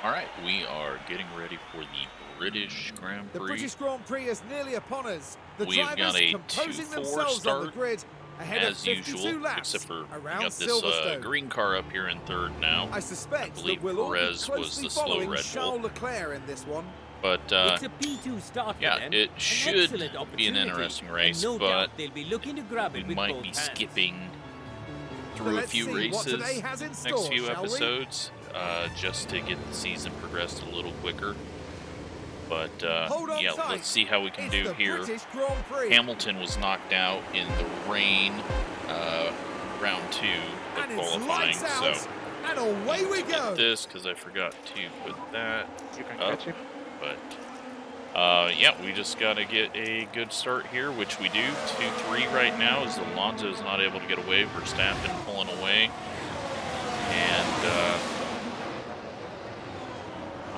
All right, we are getting ready for the British Grand The Prix. British Grand Prix is nearly upon us. The We've got drivers a composing 2-4 themselves on the start grid ahead of as usual, 52 except laps for we around got this Silverstone. green car up here in third now. I I suspect believe that we'll all be Perez was closely the slow following Red Bull. Charles Leclerc in this one. But It's a P2 start for yeah, them. it An should excellent be an opportunity, interesting and race, no but doubt they'll be looking to grab we it with might both be hands. skipping So through a let's few see what today races has in next store, few shall we? episodes just to get the season progressed a little quicker. But Hold on yeah, tight. let's see how we can It's do the here. British Grand Prix. Hamilton was knocked out in the rain round 2 of And it's qualifying, lights so out, and away we get go. this because I forgot to put that You can up. catch it. But yeah, we just got to get a good start here, which we do. 2-3 right now as Alonso's not able to get away. Verstappen pulling away, and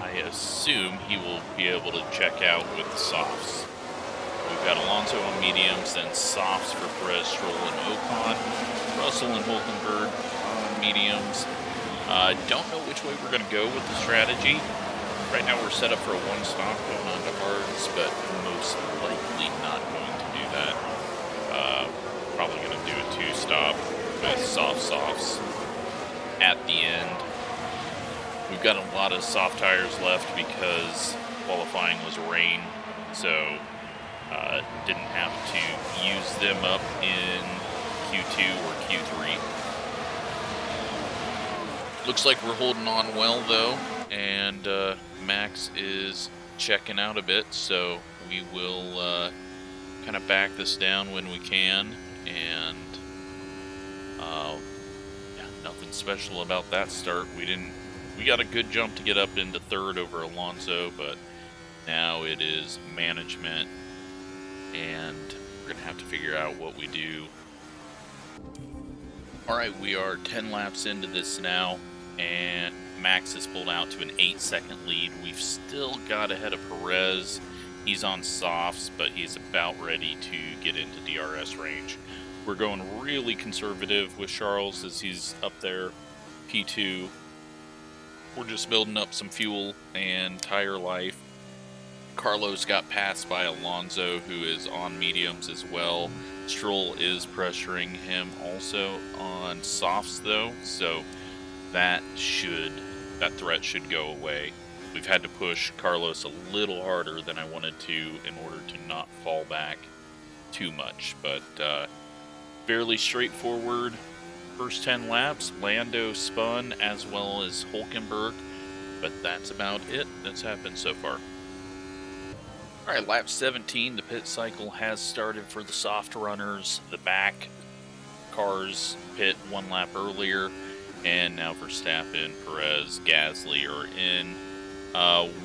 I assume he will be able to check out with the softs. We've got Alonso on mediums, then softs for Perez, Stroll, and Ocon. Russell and Hulkenberg on mediums. Don't know which way we're going to go with the strategy. Right now we're set up for a one-stop going on to hards, but most likely not going to do that. Probably going to do a two-stop with softs at the end. We've got a lot of soft tires left because qualifying was rain, so didn't have to use them up in Q2 or Q3. Looks like we're holding on well though, and Max is checking out a bit, so we will kind of back this down when we can, and yeah, nothing special about that start. We got a good jump to get up into third over Alonso, but now it is management, and we're going to have to figure out what we do. All right, we are 10 laps into this now, and Max has pulled out to an 8-second lead. We've still got ahead of Perez. He's on softs, but he's about ready to get into DRS range. We're going really conservative with Charles as he's up there, P2. We're just building up some fuel and tire life. Carlos got passed by Alonso, who is on mediums as well. Stroll is pressuring him also on softs though, so that threat should go away. We've had to push Carlos a little harder than I wanted to in order to not fall back too much, but fairly straightforward first 10 laps. Lando spun as well as Hulkenberg, but that's about it that's happened so far. All right, lap 17, the pit cycle has started for the soft runners. The back cars pit 1 lap earlier, and now Verstappen, Perez, Gasly are in.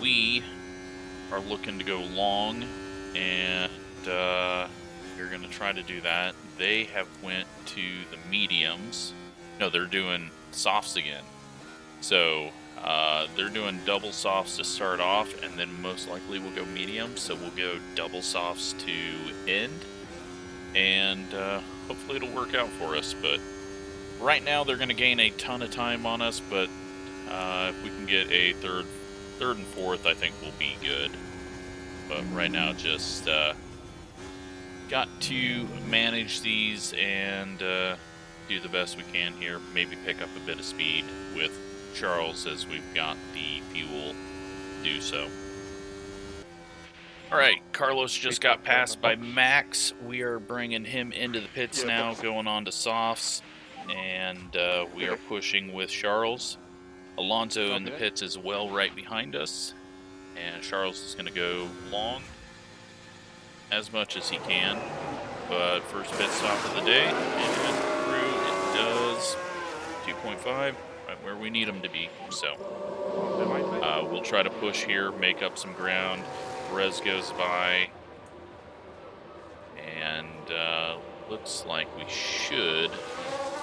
We are looking to go long, and we're going to try to do that. They have went to the mediums. No, they're doing softs again. So they're doing double softs to start off, and then most likely we'll go mediums. So we'll go double softs to end, and hopefully it'll work out for us. But right now they're going to gain a ton of time on us, but if we can get a third and fourth, I think we'll be good. But right now, just got to manage these and do the best we can here. Maybe pick up a bit of speed with Charles as we've got the fuel to do so. All right, Carlos just got passed by Max. We are bringing him into the pits now, going on to softs, and we are pushing with Charles. Alonso in the pits as well right behind us, and Charles is going to go long as much as he can. But first pit stop of the day, and through it does 2.5, right where we need him to be. So we'll try to push here, make up some ground. Perez goes by, and looks like we should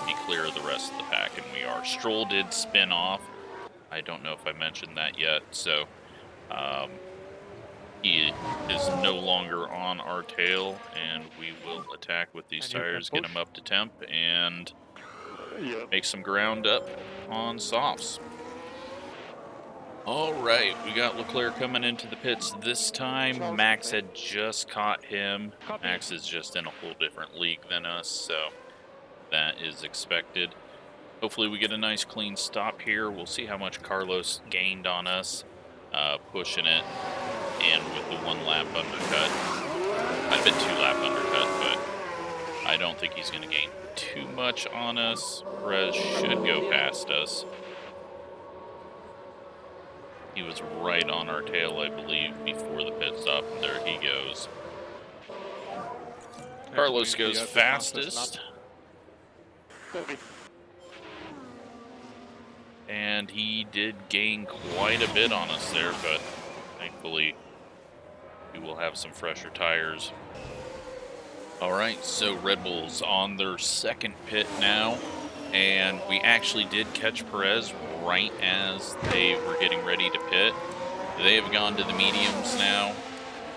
be clear of the rest of the pack, and we are. Stroll did spin off. I don't know if I mentioned that yet, so he is no longer on our tail, and we will attack with these tires, get him up to temp, and make some ground up on softs. All right, we got Leclerc coming into the pits this time. Max had just caught him. Max is just in a whole different league than us, so that is expected. Hopefully we get a nice clean stop here. We'll see how much Carlos gained on us, pushing it, and with the 1-lap undercut. Might have been 2-lap undercut, but I don't think he's going to gain too much on us. Perez should go past us. He was right on our tail, I believe, before the pit stop, and there he goes. Carlos goes fastest. And he did gain quite a bit on us there, but thankfully we will have some fresher tires. All right, so Red Bull's on their second pit now, and we actually did catch Perez right as they were getting ready to pit. They have gone to the mediums now,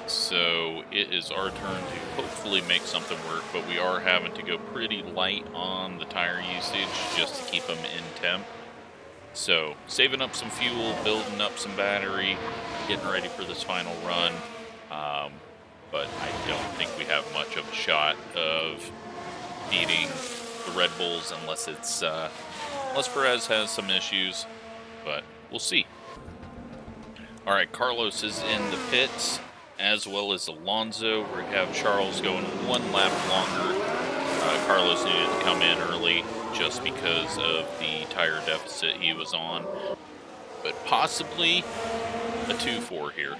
so it is our turn to hopefully make something work, but we are having to go pretty light on the tire usage just to keep them in temp. So, saving up some fuel, building up some battery, getting ready for this final run. But I don't think we have much of a shot of beating the Red Bulls unless it's unless Perez has some issues. But we'll see. All right, Carlos is in the pits, as well as Alonso. We have Charles going 1 lap longer. Carlos needed to come in early just because of the tire deficit he was on. But possibly a 2-4 here.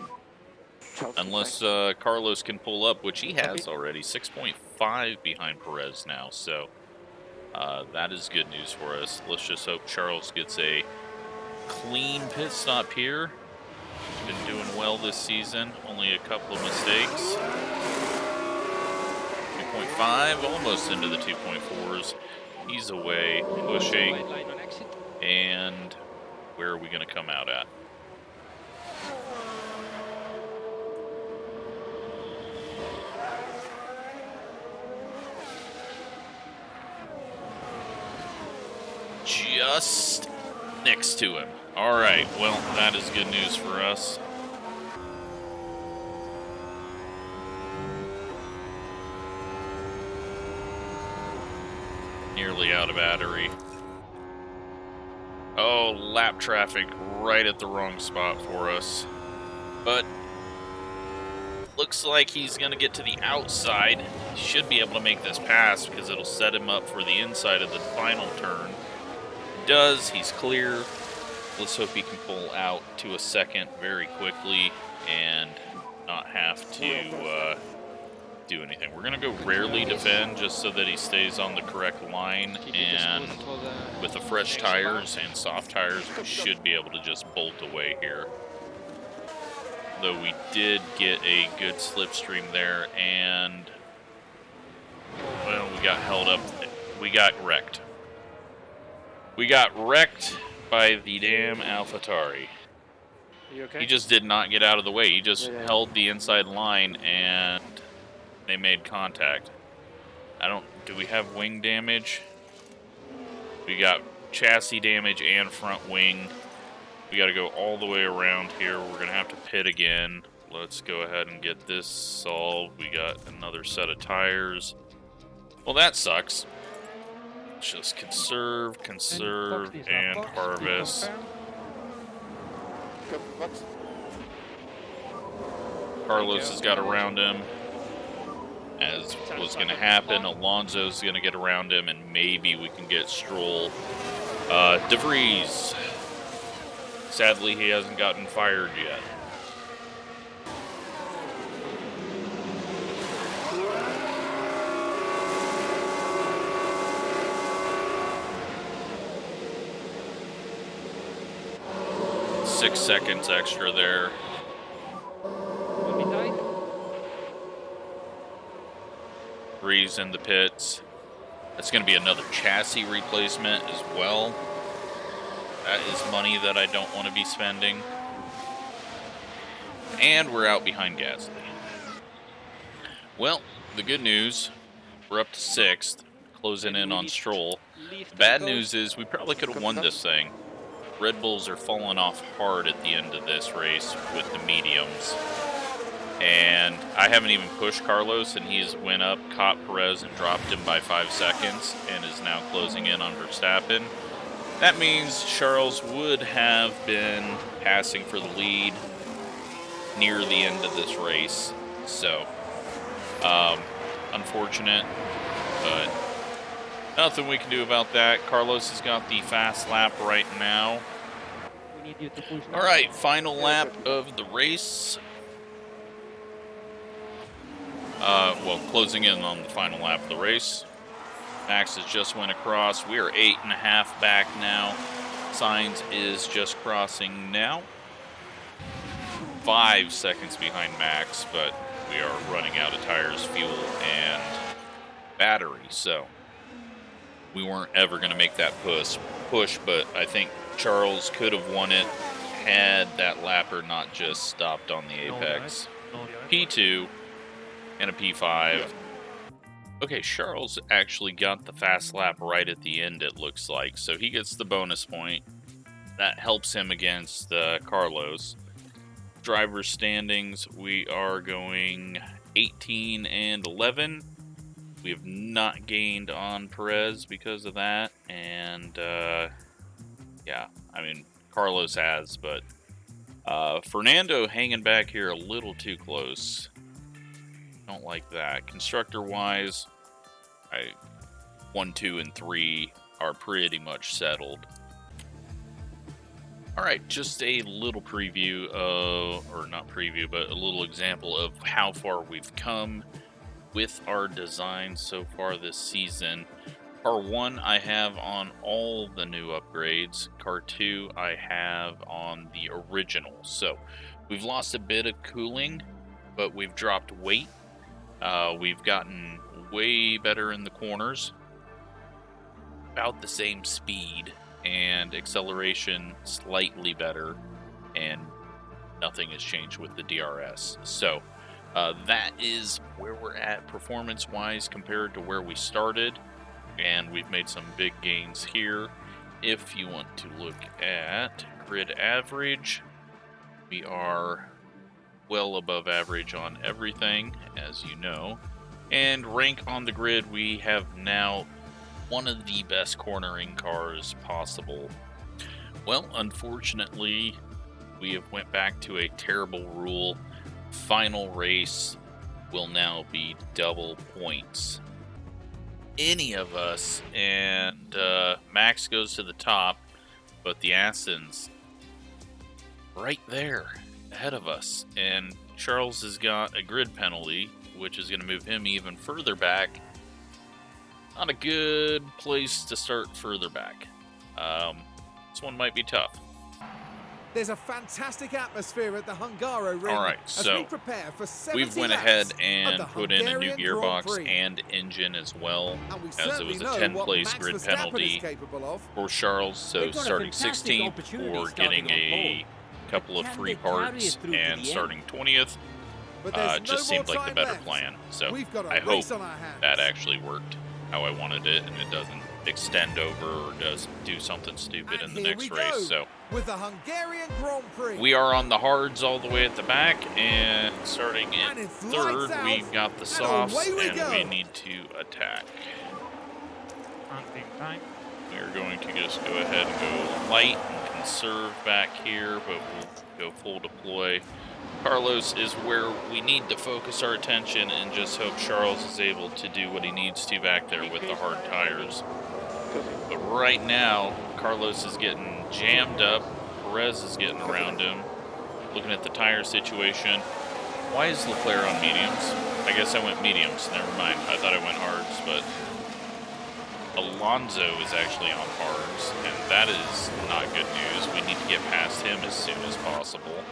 Unless Carlos can pull up, which he has already. 6.5 behind Perez now, so that is good news for us. Let's just hope Charles gets a clean pit stop here. Been doing well this season, only a couple of mistakes. 2.5, almost into the 2.4s. He's away, pushing, and where are we going to come out at? Just next to him. All right, well, that is good news for us. Nearly out of battery. Oh, lap traffic right at the wrong spot for us. But looks like he's going to get to the outside. He should be able to make this pass because it'll set him up for the inside of the final turn. Does. He's clear. Let's hope he can pull out to a second very quickly and not have to do anything. We're going to go rarely defend just so that he stays on the correct line, and with the fresh tires and soft tires, we should be able to just bolt away here. Though we did get a good slipstream there, and well, we got held up. We got wrecked. We got wrecked by the damn AlphaTauri. You okay? He just did not get out of the way. He just held the inside line and they made contact. Do we have wing damage? We got chassis damage and front wing. We got to go all the way around here. We're going to have to pit again. Let's go ahead and get this solved. We got another set of tires. Well, that sucks. Just conserve, and harvest. Carlos has got around him, as was going to happen. Alonso's going to get around him, and maybe we can get Stroll. De Vries. Sadly, he hasn't gotten fired yet. Six seconds extra there. Breeze in the pits. That's going to be another chassis replacement as well. That is money that I don't want to be spending. And we're out behind Gasly. Well, the good news, we're up to 6th, closing in on Stroll. The bad news is we probably could have won this thing. Red Bulls are falling off hard at the end of this race with the mediums. And I haven't even pushed Carlos, and he's went up, caught Perez, and dropped him by 5 seconds, and is now closing in on Verstappen. That means Charles would have been passing for the lead near the end of this race. So, unfortunate, but nothing we can do about that. Carlos has got the fast lap right now. All right, final lap of the race. Well, closing in on the final lap of the race. Max has just went across. We are 8.5 back now. Sainz is just crossing now. 5 seconds behind Max, but we are running out of tires, fuel, and battery. So we weren't ever going to make that push, but I think Charles could have won it had that lapper not just stopped on the apex. P2 and a P5. Okay, Charles actually got the fast lap right at the end, it looks like. So he gets the bonus point. That helps him against Carlos. Driver standings, we are going 18 and 11. We have not gained on Perez because of that. And, yeah, I mean, Carlos has, but Fernando hanging back here a little too close. Don't like that. Constructor-wise, 1, 2, and 3 are pretty much settled. All right, just a little preview of, or not preview, but a little example of how far we've come with our design so far this season. Car 1 I have on all the new upgrades. Car 2 I have on the original. So we've lost a bit of cooling, but we've dropped weight. We've gotten way better in the corners, about the same speed, and acceleration slightly better, and nothing has changed with the DRS. So that is where we're at performance-wise compared to where we started, and we've made some big gains here. If you want to look at grid average, we are well above average on everything, as you know. And rank on the grid, we have now one of the best cornering cars possible. Well, unfortunately, we have went back to a terrible rule. Final race will now be double points. Any of us, and Max goes to the top, but the Aston's right there ahead of us, and Charles has got a grid penalty, which is going to move him even further back. Not a good place to start further back. This one might be tough. There's a fantastic atmosphere at the Hungaroring. All right, so we've went ahead and put in a new gearbox and engine as well, as it was a 10-place grid penalty for Charles. So starting 16th or getting a couple of free parts and starting 20th just seemed like the better plan. So I hope that actually worked how I wanted it, and it doesn't extend over or does do something stupid in the next race. So with the Hungarian Grand Prix, we are on the hards all the way at the back, and starting in third, we've got the softs, and we need to attack. We are going to just go ahead and go light and conserve back here, but we'll go full deploy. Carlos is where we need to focus our attention and just hope Charles is able to do what he needs to back there with the hard tires. But right now, Carlos is getting jammed up. Perez is getting around him. Looking at the tire situation. Why is Leclerc on mediums? I guess I went mediums. Never mind. I thought I went hards, but Alonso is actually on hards, and that is not good news. We need to get past him as soon as possible.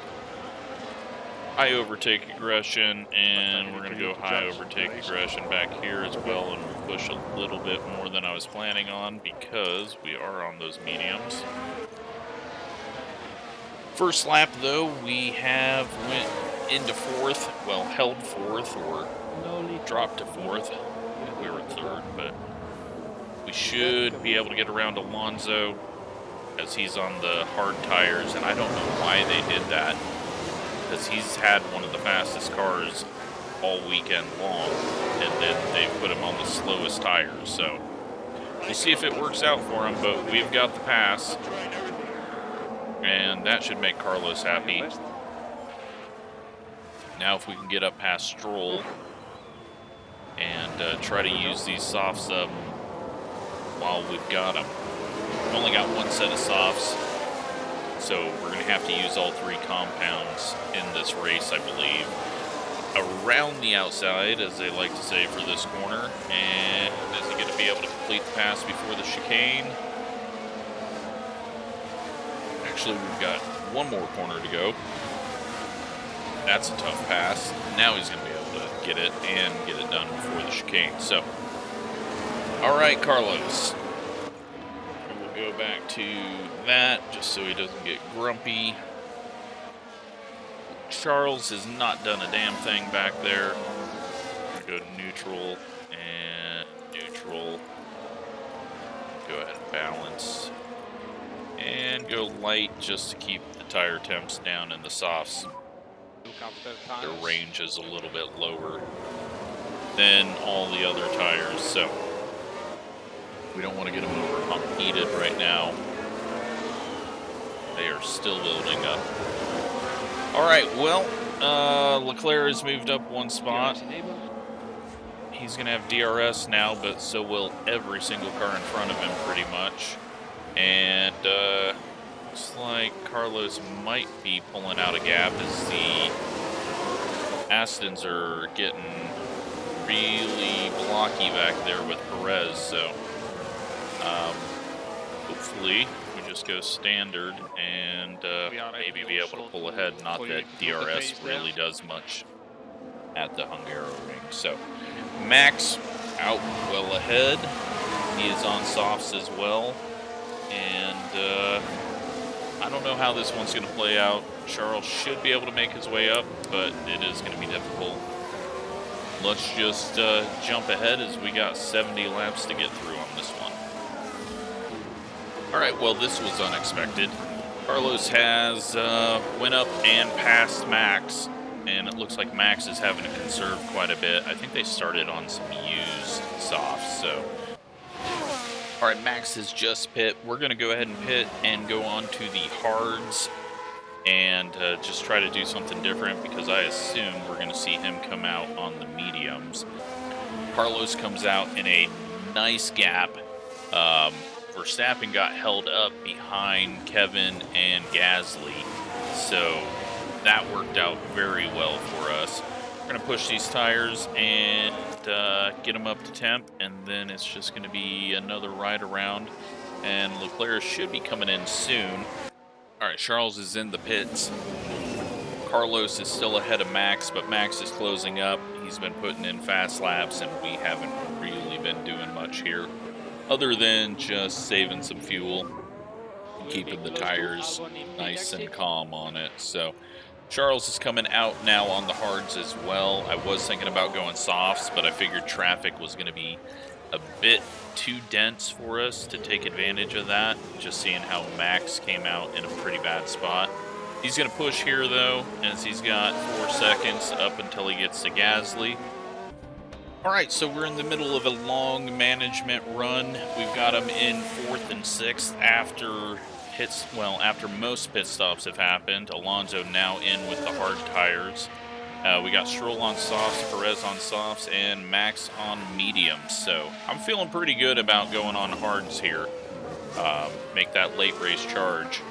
High overtake aggression, and we're going to go high overtake aggression back here as well, and we'll push a little bit more than I was planning on because we are on those mediums. First lap, though, we have went into fourth, well, held fourth or dropped to fourth. I think we were third, but we should be able to get around Alonso. as he's on the hard tires, and I don't know why they did that, because he's had one of the fastest cars all weekend long, and then they put him on the slowest tires, so we'll see if it works out for him, but we've got the pass, and that should make Carlos happy. Now if we can get up past Stroll and try to use these softs up while we've got them. We've only got one set of softs, so we're going to have to use all 3 compounds in this race, I believe. Around the outside, as they like to say, for this corner. And is he going to be able to complete the pass before the chicane? Actually, we've got one more corner to go. That's a tough pass. Now he's going to be able to get it and get it done before the chicane. So, all right, Carlos. And we'll go back to that just so he doesn't get grumpy. Charles has not done a damn thing back there. I'm going to go neutral and neutral. Go ahead and balance. And go light just to keep the tire temps down in the softs. Their range is a little bit lower than all the other tires, so we don't want to get them overheated right now. They are still building up. All right, well, Leclerc has moved up one spot. He's going to have DRS now, but so will every single car in front of him pretty much. And looks like Carlos might be pulling out a gap as the Astons are getting really blocky back there with Perez. So hopefully we just go standard and maybe be able to pull ahead. Not that DRS really does much at the Hungaroring. So Max out well ahead. He is on softs as well. And I don't know how this one's going to play out. Charles should be able to make his way up, but it is going to be difficult. Let's just jump ahead as we got 70 laps to get through on this one. All right, well, this was unexpected. Carlos has went up and passed Max, and it looks like Max is having to conserve quite a bit. I think they started on some used softs, so... All right, Max has just pit. We're going to go ahead and pit and go on to the hards and just try to do something different because I assume we're going to see him come out on the mediums. Carlos comes out in a nice gap. Verstappen got held up behind Kevin and Gasly, so that worked out very well for us. We're going to push these tires and get them up to temp, and then it's just going to be another ride around, and Leclerc should be coming in soon. All right, Charles is in the pits. Carlos is still ahead of Max, but Max is closing up. He's been putting in fast laps, and we haven't really been doing much here other than just saving some fuel, keeping the tires nice and calm on it. So Charles is coming out now on the hards as well. I was thinking about going softs, but I figured traffic was going to be a bit too dense for us to take advantage of that, just seeing how Max came out in a pretty bad spot. He's going to push here, though, as he's got 4 seconds up until he gets to Gasly. All right, so we're in the middle of a long management run. We've got him in 4th and 6th after after most pit stops have happened. Alonso now in with the hard tires. We got Stroll on softs, Perez on softs, and Max on mediums. So I'm feeling pretty good about going on hards here. Make that late race charge.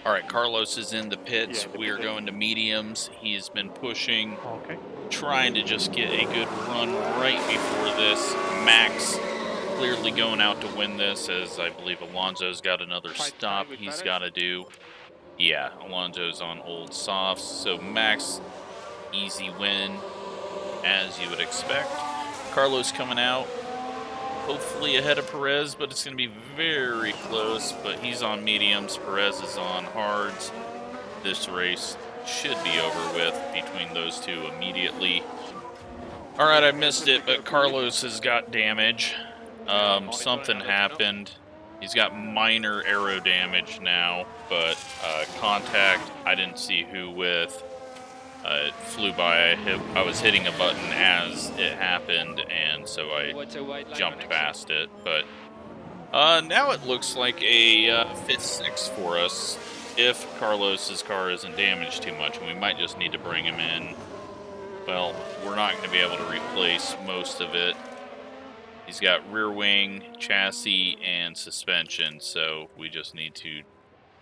All right, Carlos is in the pits. We are going to mediums. He has been pushing, trying to just get a good run right before this. Max clearly going out to win this, as I believe Alonso's got another stop he's got to do. Yeah, Alonso's on old softs, so Max, easy win, as you would expect. Carlos coming out, hopefully ahead of Perez, but it's going to be very close, but he's on mediums, Perez is on hards. This race should be over with between those two immediately. All right, I missed it, but Carlos has got damage. Something happened. He's got minor aero damage now, but contact, I didn't see who with. It flew by. I was hitting a button as it happened, and so I jumped past it. But now it looks like a 5th-6th for us if Carlos's car isn't damaged too much, and we might just need to bring him in. Well, we're not going to be able to replace most of it. He's got rear wing, chassis, and suspension, so we just need to,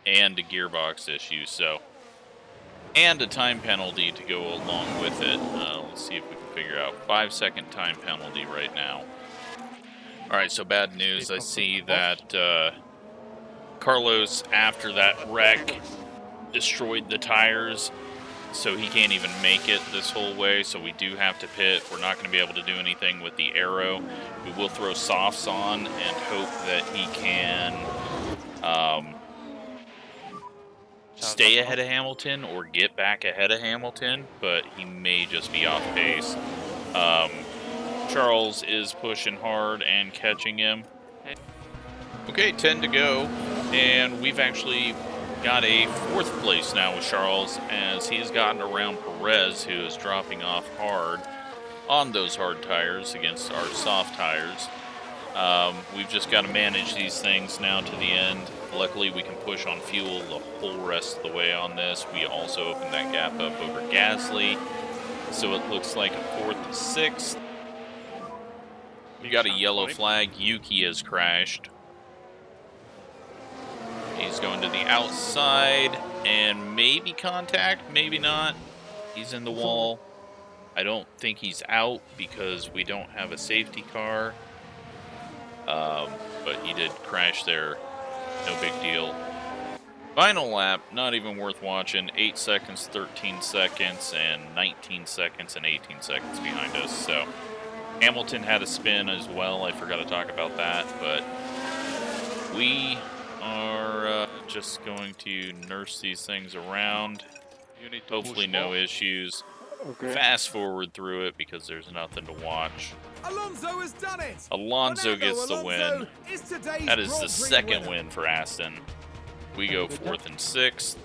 and a gearbox issue, so, and a time penalty to go along with it. Let's see if we can figure out 5-second time penalty right now. All right, so bad news. I see that Carlos, after that wreck, destroyed the tires, so he can't even make it this whole way, so we do have to pit. We're not going to be able to do anything with the aero. We will throw softs on and hope that he can stay ahead of Hamilton or get back ahead of Hamilton, but he may just be off pace. Charles is pushing hard and catching him. Okay, 10 to go, and we've actually got a 4th place now with Charles, as he's gotten around Perez, who is dropping off hard on those hard tires against our soft tires. We've just got to manage these things now to the end. Luckily, we can push on fuel the whole rest of the way on this. We also opened that gap up over Gasly, so it looks like a 4th, 6th. We got a yellow flag. Yuki has crashed. He's going to the outside, and maybe contact, maybe not. He's in the wall. I don't think he's out because we don't have a safety car. But he did crash there. No big deal. Final lap, not even worth watching. 8 seconds, 13 seconds, and 19 seconds and 18 seconds behind us. So Hamilton had a spin as well. I forgot to talk about that, but we are just going to nurse these things around. Hopefully no issues. Okay. Fast forward through it because there's nothing to watch. Alonso has done it. Alonso Fernando gets the Alonso win. is today's That is Grand the Prix second winner. win for Aston. We go 4th and 6th.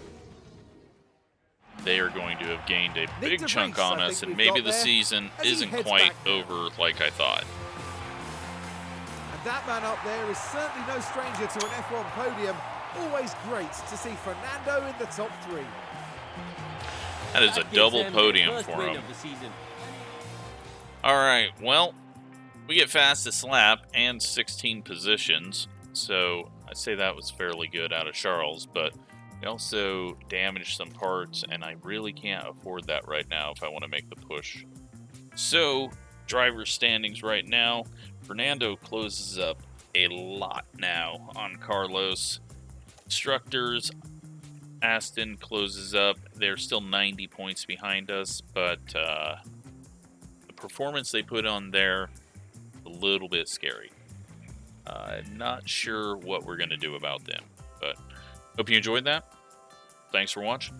They are going to have gained a big Victor chunk Reese, on I us, think and we've maybe got the there season as he isn't heads quite back. over like I thought. And that man up there is certainly no stranger to an F1 podium. Always great to see Fernando in the top 3. That is a That gives double them their podium first for win him. of the season. All right, well, we get fastest lap and 16 positions, so I'd say that was fairly good out of Charles, but we also damaged some parts, and I really can't afford that right now if I want to make the push. So, driver standings right now, Fernando closes up a lot now on Carlos. Instructors, Aston closes up. They're still 90 points behind us, but the performance they put on there, a little bit scary. Not sure what we're going to do about them, but hope you enjoyed that. Thanks for watching.